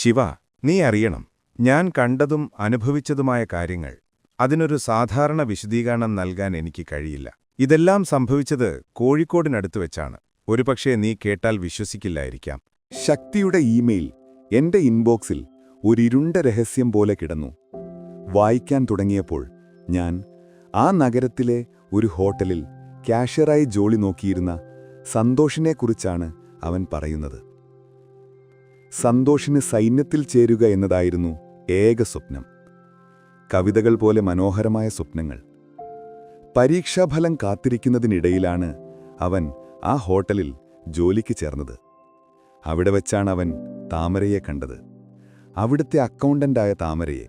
ശിവ, നീ അറിയണം, ഞാൻ കണ്ടതും അനുഭവിച്ചതുമായ കാര്യങ്ങൾ അതിനൊരു സാധാരണ വിശദീകരണം നൽകാൻ എനിക്ക് കഴിയില്ല. ഇതെല്ലാം സംഭവിച്ചത് കോഴിക്കോടിനടുത്ത് വെച്ചാണ്. ഒരുപക്ഷേ നീ കേട്ടാൽ വിശ്വസിക്കില്ലായിരിക്കാം. ശക്തിയുടെ ഇമെയിൽ എന്റെ ഇൻബോക്സിൽ ഒരിരുണ്ട രഹസ്യം പോലെ കിടന്നു. വായിക്കാൻ തുടങ്ങിയപ്പോൾ ഞാൻ ആ നഗരത്തിലെ ഒരു ഹോട്ടലിൽ ക്യാഷ്യറായി ജോലി നോക്കിയിരുന്ന സന്തോഷിനെക്കുറിച്ചാണ് അവൻ പറയുന്നത്. സന്തോഷിന് സൈന്യത്തിൽ ചേരുക എന്നതായിരുന്നു ഏക സ്വപ്നം. കവിതകൾ പോലെ മനോഹരമായ സ്വപ്നങ്ങൾ. പരീക്ഷാഫലം കാത്തിരിക്കുന്നതിനിടയിലാണ് അവൻ ആ ഹോട്ടലിൽ ജോലിക്ക് ചേർന്നത്. അവിടെ വെച്ചാണ് അവൻ താമരയെ കണ്ടത്, അവിടുത്തെ അക്കൗണ്ടന്റായ താമരയെ.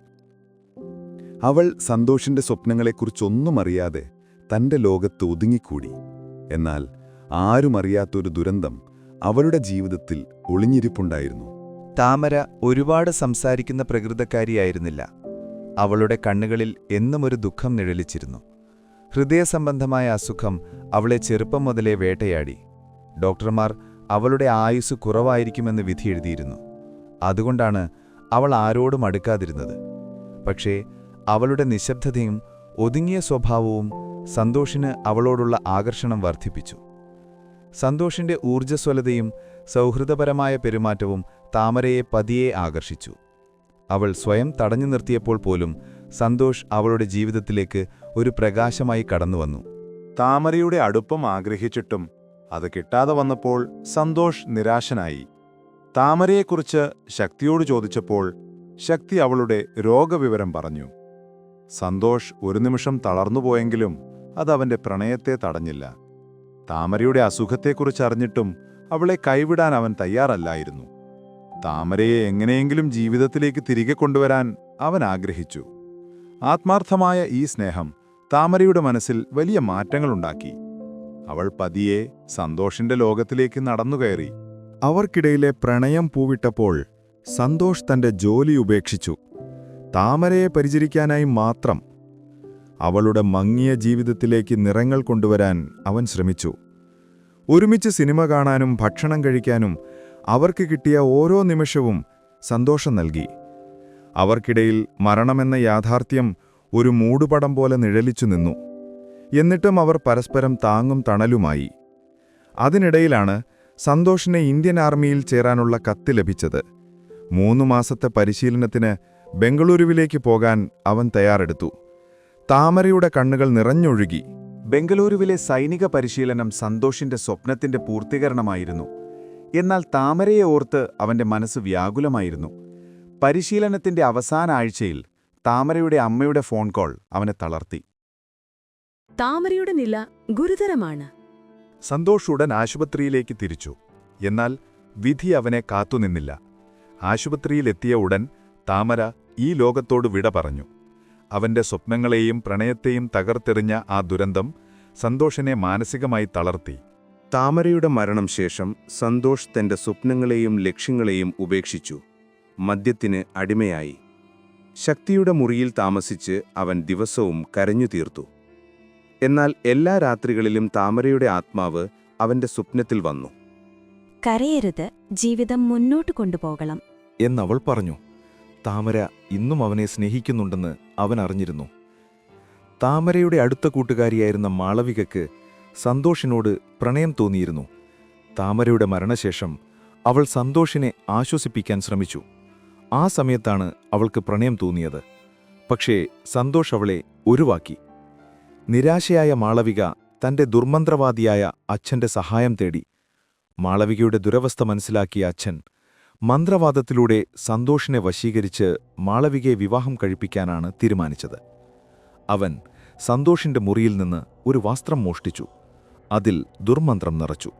അവൾ സന്തോഷിന്റെ സ്വപ്നങ്ങളെക്കുറിച്ചൊന്നും അറിയാതെ തന്റെ ലോകത്ത് ഒതുങ്ങിക്കൂടി. എന്നാൽ ആരുമറിയാത്തൊരു ദുരന്തം അവളുടെ ജീവിതത്തിൽ ഒളിഞ്ഞിരിപ്പുണ്ടായിരുന്നു. താമര ഒരുപാട് സംസാരിക്കുന്ന പ്രകൃതക്കാരിയായിരുന്നില്ല. അവളുടെ കണ്ണുകളിൽ എന്നും ഒരു ദുഃഖം നിഴലിച്ചിരുന്നു. ഹൃദയസംബന്ധമായ അസുഖം അവളെ ചെറുപ്പം മുതലേ വേട്ടയാടി. ഡോക്ടർമാർ അവളുടെ ആയുസ് കുറവായിരിക്കുമെന്ന് വിധിയെഴുതിയിരുന്നു. അതുകൊണ്ടാണ് അവൾ ആരോടും അടുക്കാതിരുന്നത്. പക്ഷേ അവളുടെ നിശബ്ദതയും ഒതുങ്ങിയ സ്വഭാവവും സന്തോഷിന് അവളോടുള്ള ആകർഷണം വർദ്ധിപ്പിച്ചു. സന്തോഷിന്റെ ഊർജ്ജസ്വലതയും സൗഹൃദപരമായ പെരുമാറ്റവും താമരയെ പതിയെ ആകർഷിച്ചു. അവൾ സ്വയം തടഞ്ഞു നിർത്തിയപ്പോൾ പോലും സന്തോഷ് അവളുടെ ജീവിതത്തിലേക്ക് ഒരു പ്രകാശമായി കടന്നുവന്നു. താമരയുടെ അടുപ്പം ആഗ്രഹിച്ചിട്ടും അത് കിട്ടാതെ വന്നപ്പോൾ സന്തോഷ് നിരാശനായി. താമരയെക്കുറിച്ച് ശക്തിയോട് ചോദിച്ചപ്പോൾ ശക്തി അവളുടെ രോഗവിവരം പറഞ്ഞു. സന്തോഷ് ഒരു നിമിഷം തളർന്നുപോയെങ്കിലും അതവന്റെ പ്രണയത്തെ തടഞ്ഞില്ല. താമരയുടെ അസുഖത്തെക്കുറിച്ചറിഞ്ഞിട്ടും അവളെ കൈവിടാൻ അവൻ തയ്യാറല്ലായിരുന്നു. താമരയെ എങ്ങനെയെങ്കിലും ജീവിതത്തിലേക്ക് തിരികെ കൊണ്ടുവരാൻ അവൻ ആഗ്രഹിച്ചു. ആത്മാർത്ഥമായ ഈ സ്നേഹം താമരയുടെ മനസ്സിൽ വലിയ മാറ്റങ്ങളുണ്ടാക്കി. അവൾ പതിയെ സന്തോഷിന്റെ ലോകത്തിലേക്ക് നടന്നുകയറി. അവർക്കിടയിലെ പ്രണയം പൂവിട്ടപ്പോൾ സന്തോഷ് തന്റെ ജോലി ഉപേക്ഷിച്ചു. താമരയെ പരിചരിക്കാനായി മാത്രം. അവളുടെ മങ്ങിയ ജീവിതത്തിലേക്ക് നിറങ്ങൾ കൊണ്ടുവരാൻ അവൻ ശ്രമിച്ചു. ഒരുമിച്ച് സിനിമ കാണാനും ഭക്ഷണം കഴിക്കാനും അവർക്ക് കിട്ടിയ ഓരോ നിമിഷവും സന്തോഷം നൽകി. അവർക്കിടയിൽ മരണമെന്ന യാഥാർത്ഥ്യം ഒരു മൂടുപടം പോലെ നിഴലിച്ചു നിന്നു. എന്നിട്ടും അവർ പരസ്പരം താങ്ങും തണലുമായി. അതിനിടയിലാണ് സന്തോഷിനെ ഇന്ത്യൻ ആർമിയിൽ ചേരാനുള്ള കത്ത് ലഭിച്ചത്. 3 മാസത്തെ പരിശീലനത്തിന് ബംഗളൂരുവിലേക്ക് പോകാൻ അവൻ തയ്യാറെടുത്തു. താമരയുടെ കണ്ണുകൾ നിറഞ്ഞൊഴുകി. ബംഗളൂരുവിലെ സൈനിക പരിശീലനം സന്തോഷിന്റെ സ്വപ്നത്തിന്റെ പൂർത്തീകരണമായിരുന്നു. എന്നാൽ താമരയെ ഓർത്ത് അവന്റെ മനസ്സ് വ്യാകുലമായിരുന്നു. പരിശീലനത്തിന്റെ അവസാന ആഴ്ചയിൽ താമരയുടെ അമ്മയുടെ ഫോൺ കോൾ അവനെ തളർത്തി. താമരയുടെ നില ഗുരുതരമാണ്. സന്തോഷ് ഉടൻ ആശുപത്രിയിലേക്ക് തിരിച്ചു. എന്നാൽ വിധി അവനെ കാത്തുനിന്നില്ല. ആശുപത്രിയിലെത്തിയ ഉടൻ താമര ഈ ലോകത്തോട് വിട പറഞ്ഞു. അവന്റെ സ്വപ്നങ്ങളെയും പ്രണയത്തെയും തകർത്തെറിഞ്ഞ ആ ദുരന്തം സന്തോഷിനെ മാനസികമായി തളർത്തി. താമരയുടെ മരണം ശേഷം സന്തോഷ് തന്റെ സ്വപ്നങ്ങളെയും ലക്ഷ്യങ്ങളെയും ഉപേക്ഷിച്ചു. മദ്യത്തിന് അടിമയായി. ശക്തിയുടെ മുറിയിൽ താമസിച്ച് അവൻ ദിവസവും കരഞ്ഞു തീർത്തു. എന്നാൽ എല്ലാ രാത്രികളിലും താമരയുടെ ആത്മാവ് അവന്റെ സ്വപ്നത്തിൽ വന്നു. കരയരുത്, ജീവിതം മുന്നോട്ട് കൊണ്ടുപോകണം എന്നവൾ പറഞ്ഞു. താമര ഇന്നും അവനെ സ്നേഹിക്കുന്നുണ്ടെന്ന് അവൻ അറിഞ്ഞിരുന്നു. താമരയുടെ അടുത്ത കൂട്ടുകാരിയായിരുന്ന മാളവികയ്ക്ക് സന്തോഷിനോട് പ്രണയം തോന്നിയിരുന്നു. താമരയുടെ മരണശേഷം അവൾ സന്തോഷിനെ ആശ്വസിപ്പിക്കാൻ ശ്രമിച്ചു. ആ സമയത്താണ് അവൾക്ക് പ്രണയം തോന്നിയത്. പക്ഷേ സന്തോഷ് അവളെ ഒഴിവാക്കി. നിരാശയായ മാളവിക തന്റെ ദുർമന്ത്രവാദിയായ അച്ഛന്റെ സഹായം തേടി. മാളവികയുടെ ദുരവസ്ഥ മനസ്സിലാക്കിയ അച്ഛൻ മന്ത്രവാദത്തിലൂടെ സന്തോഷിനെ വശീകരിച്ച് മാളവികയെ വിവാഹം കഴിപ്പിക്കാനാണ് തീരുമാനിച്ചത്. അവൻ സന്തോഷിന്റെ മുറിയിൽ നിന്ന് ഒരു വസ്ത്രം മോഷ്ടിച്ചു. അതിൽ ദുർമന്ത്രം നിറച്ചു.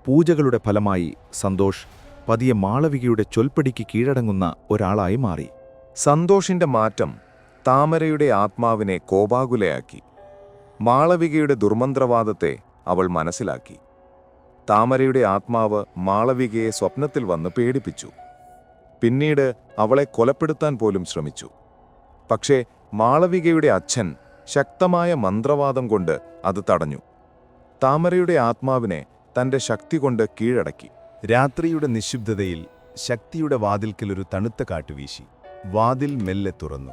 പൂജകളുടെ ഫലമായി സന്തോഷ് പതിയെ മാളവികയുടെ ചൊൽപ്പടിക്ക് കീഴടങ്ങുന്ന ഒരാളായി മാറി. സന്തോഷിന്റെ മാറ്റം താമരയുടെ ആത്മാവിനെ കോപാകുലയാക്കി. മാളവികയുടെ ദുർമന്ത്രവാദത്തെ അവൾ മനസ്സിലാക്കി. താമരയുടെ ആത്മാവ് മാളവികയെ സ്വപ്നത്തിൽ വന്ന് പേടിപ്പിച്ചു. പിന്നീട് അവളെ കൊലപ്പെടുത്താൻ പോലും ശ്രമിച്ചു. പക്ഷേ മാളവികയുടെ അച്ഛൻ ശക്തമായ മന്ത്രവാദം കൊണ്ട് അത് തടഞ്ഞു. താമരയുടെ ആത്മാവിനെ തന്റെ ശക്തി കൊണ്ട് കീഴടക്കി. രാത്രിയുടെ നിശബ്ദതയിൽ ശക്തിയുടെ വാതിൽക്കലൊരു തണുത്ത കാറ്റുവീശി. വാതിൽ മെല്ലെ തുറന്നു.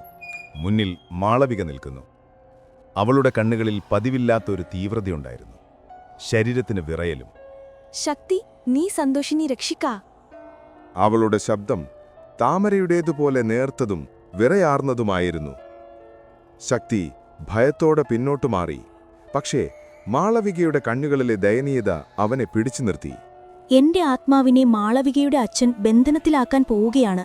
മുന്നിൽ മാളവിക നിൽക്കുന്നു. അവളുടെ കണ്ണുകളിൽ പതിവില്ലാത്തൊരു തീവ്രതയുണ്ടായിരുന്നു. ശരീരത്തിന് വിറയലും. ശക്തി, നീ സന്തോഷിനെ രക്ഷിക്കാ. അവളുടെ ശബ്ദം താമരയുടേതുപോലെ നേർത്തതും വിറയാർന്നതുമായിരുന്നു. ശക്തി ഭയത്തോടെ പിന്നോട്ടു മാറി. പക്ഷേ മാളവികയുടെ കണ്ണുകളിലെ ദയനീയത അവനെ പിടിച്ചു നിർത്തി. എന്റെ ആത്മാവിനെ മാളവികയുടെ അച്ഛൻ ബന്ധനത്തിലാക്കാൻ പോവുകയാണ്.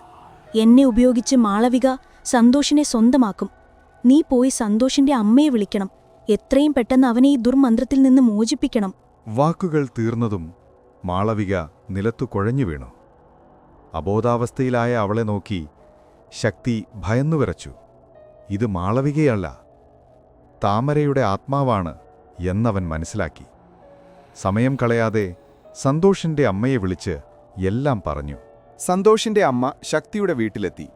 എന്നെ ഉപയോഗിച്ച് മാളവിക സന്തോഷിനെ സ്വന്തമാക്കും. നീ പോയി സന്തോഷിന്റെ അമ്മയെ വിളിക്കണം. എത്രയും പെട്ടെന്ന് അവനെ ഈ ദുർമന്ത്രത്തിൽ നിന്ന് മോചിപ്പിക്കണം. വാക്കുകൾ തീർന്നതും മാളവിക നിലത്തു കുഴഞ്ഞു വീണു. അബോധാവസ്ഥയിലായ അവളെ നോക്കി ശക്തി ഭയന്നുവിറച്ചു. ഇത് മാളവികയല്ല, താമരയുടെ ആത്മാവാണ് എന്നവൻ മനസ്സിലാക്കി. സമയം കളയാതെ സന്തോഷിന്റെ അമ്മയെ വിളിച്ച് എല്ലാം പറഞ്ഞു. സന്തോഷിന്റെ അമ്മ ശക്തിയുടെ വീട്ടിലെത്തി.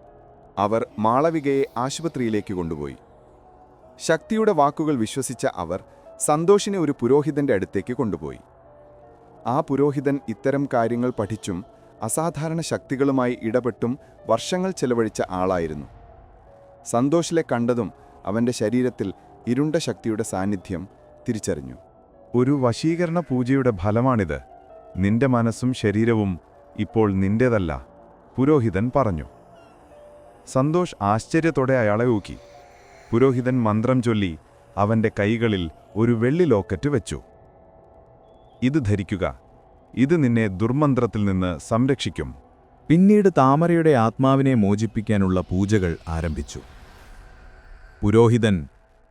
അവർ മാളവികയെ ആശുപത്രിയിലേക്ക് കൊണ്ടുപോയി. ശക്തിയുടെ വാക്കുകൾ വിശ്വസിച്ച അവർ സന്തോഷിനെ ഒരു പുരോഹിതന്റെ അടുത്തേക്ക് കൊണ്ടുപോയി. ആ പുരോഹിതൻ ഇത്തരം കാര്യങ്ങൾ പഠിച്ചും അസാധാരണ ശക്തികളുമായി ഇടപെട്ടും വർഷങ്ങൾ ചെലവഴിച്ച ആളായിരുന്നു. സന്തോഷിലെ കണ്ടതും അവന്റെ ശരീരത്തിൽ ഇരുണ്ട ശക്തിയുടെ സാന്നിധ്യം തിരിച്ചറിഞ്ഞു. ഒരു വശീകരണ പൂജയുടെ ഫലമാണിത്. നിന്റെ മനസ്സും ശരീരവും ഇപ്പോൾ നിന്റേതല്ല, പുരോഹിതൻ പറഞ്ഞു. സന്തോഷ് ആശ്ചര്യത്തോടെ അയാളെ ഊക്കി. പുരോഹിതൻ മന്ത്രം ചൊല്ലി അവന്റെ കൈകളിൽ ഒരു വെള്ളി ലോക്കറ്റ് വെച്ചു. ഇത് ധരിക്കുക, ഇത് നിന്നെ ദുർമന്ത്രത്തിൽ നിന്ന് സംരക്ഷിക്കും. പിന്നീട് താമരയുടെ ആത്മാവിനെ മോചിപ്പിക്കാനുള്ള പൂജകൾ ആരംഭിച്ചു. പുരോഹിതൻ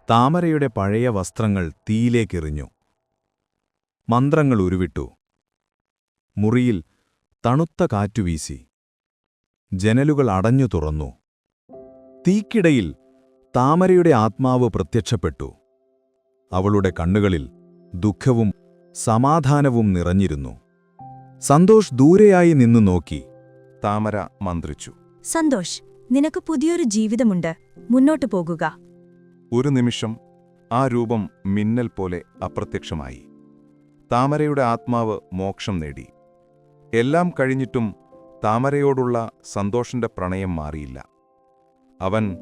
താമരയുടെ പഴയ വസ്ത്രങ്ങൾ തീയിലേക്കെറിഞ്ഞു. മന്ത്രങ്ങൾ ഉരുവിട്ടു. മുറിയിൽ തണുത്ത കാറ്റുവീശി. ജനലുകൾ അടഞ്ഞു തുറന്നു. തീക്കിടയിൽ താമരയുടെ ആത്മാവ് പ്രത്യക്ഷപ്പെട്ടു. അവളുടെ കണ്ണുകളിൽ ദുഃഖവും സമാധാനവും നിറഞ്ഞിരുന്നു. സന്തോഷ് ദൂരെയായി നിന്നു നോക്കി. താമര മന്ത്രിച്ചു. സന്തോഷ്, നിനക്ക് പുതിയൊരു ജീവിതമുണ്ട്. മുന്നോട്ടു പോകുക. ഒരു നിമിഷം ആ രൂപം മിന്നൽ പോലെ അപ്രത്യക്ഷമായി. താമരയുടെ ആത്മാവ് മോക്ഷം നേടി. എല്ലാം കഴിഞ്ഞിട്ടും താമരയോടുള്ള സന്തോഷിന്റെ പ്രണയം മാറിയില്ല. അവൻ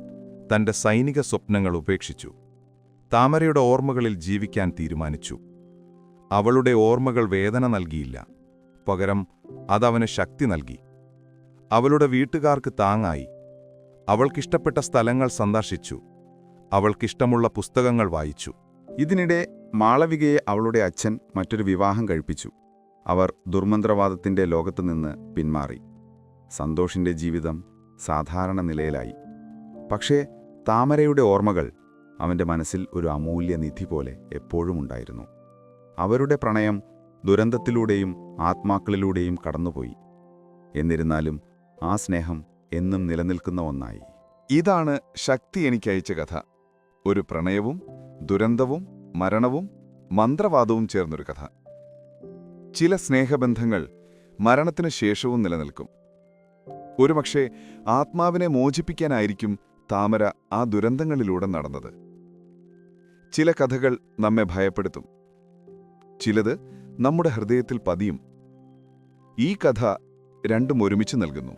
തന്റെ സൈനിക സ്വപ്നങ്ങൾ ഉപേക്ഷിച്ചു. താമരയുടെ ഓർമ്മകളിൽ ജീവിക്കാൻ തീരുമാനിച്ചു. അവളുടെ ഓർമ്മകൾ വേദന നൽകിയില്ല, പകരം അതവന് ശക്തി നൽകി. അവളുടെ വീട്ടുകാർക്ക് താങ്ങായി. അവൾക്കിഷ്ടപ്പെട്ട സ്ഥലങ്ങൾ സന്ദർശിച്ചു. അവൾക്കിഷ്ടമുള്ള പുസ്തകങ്ങൾ വായിച്ചു. ഇതിനിടെ മാളവികയെ അവളുടെ അച്ഛൻ മറ്റൊരു വിവാഹം കഴിപ്പിച്ചു. അവർ ദുർമന്ത്രവാദത്തിന്റെ ലോകത്തുനിന്ന് പിന്മാറി. സന്തോഷിന്റെ ജീവിതം സാധാരണ നിലയിലായി. പക്ഷേ താമരയുടെ ഓർമ്മകൾ അവന്റെ മനസ്സിൽ ഒരു അമൂല്യ നിധി പോലെ എപ്പോഴും ഉണ്ടായിരുന്നു. അവരുടെ പ്രണയം ദുരന്തത്തിലൂടെയും ആത്മാക്കളിലൂടെയും കടന്നുപോയി. എന്നിരുന്നാലും ആ സ്നേഹം എന്നും നിലനിൽക്കുന്ന ഒന്നായി. ഇതാണ് ശക്തി എനിക്കയച്ച കഥ. ഒരു പ്രണയവും ദുരന്തവും മരണവും മന്ത്രവാദവും ചേർന്നൊരു കഥ. ചില സ്നേഹബന്ധങ്ങൾ മരണത്തിനു ശേഷവും നിലനിൽക്കും. ഒരുപക്ഷെ ആത്മാവിനെ മോചിപ്പിക്കാനായിരിക്കും താമര ആ ദുരന്തങ്ങളിലൂടെ നടന്നത്. ചില കഥകൾ നമ്മെ ഭയപ്പെടുത്തും, ചിലത് നമ്മുടെ ഹൃദയത്തിൽ പതിയും. ഈ കഥ രണ്ടും ഒരുമിച്ച് നൽകുന്നു.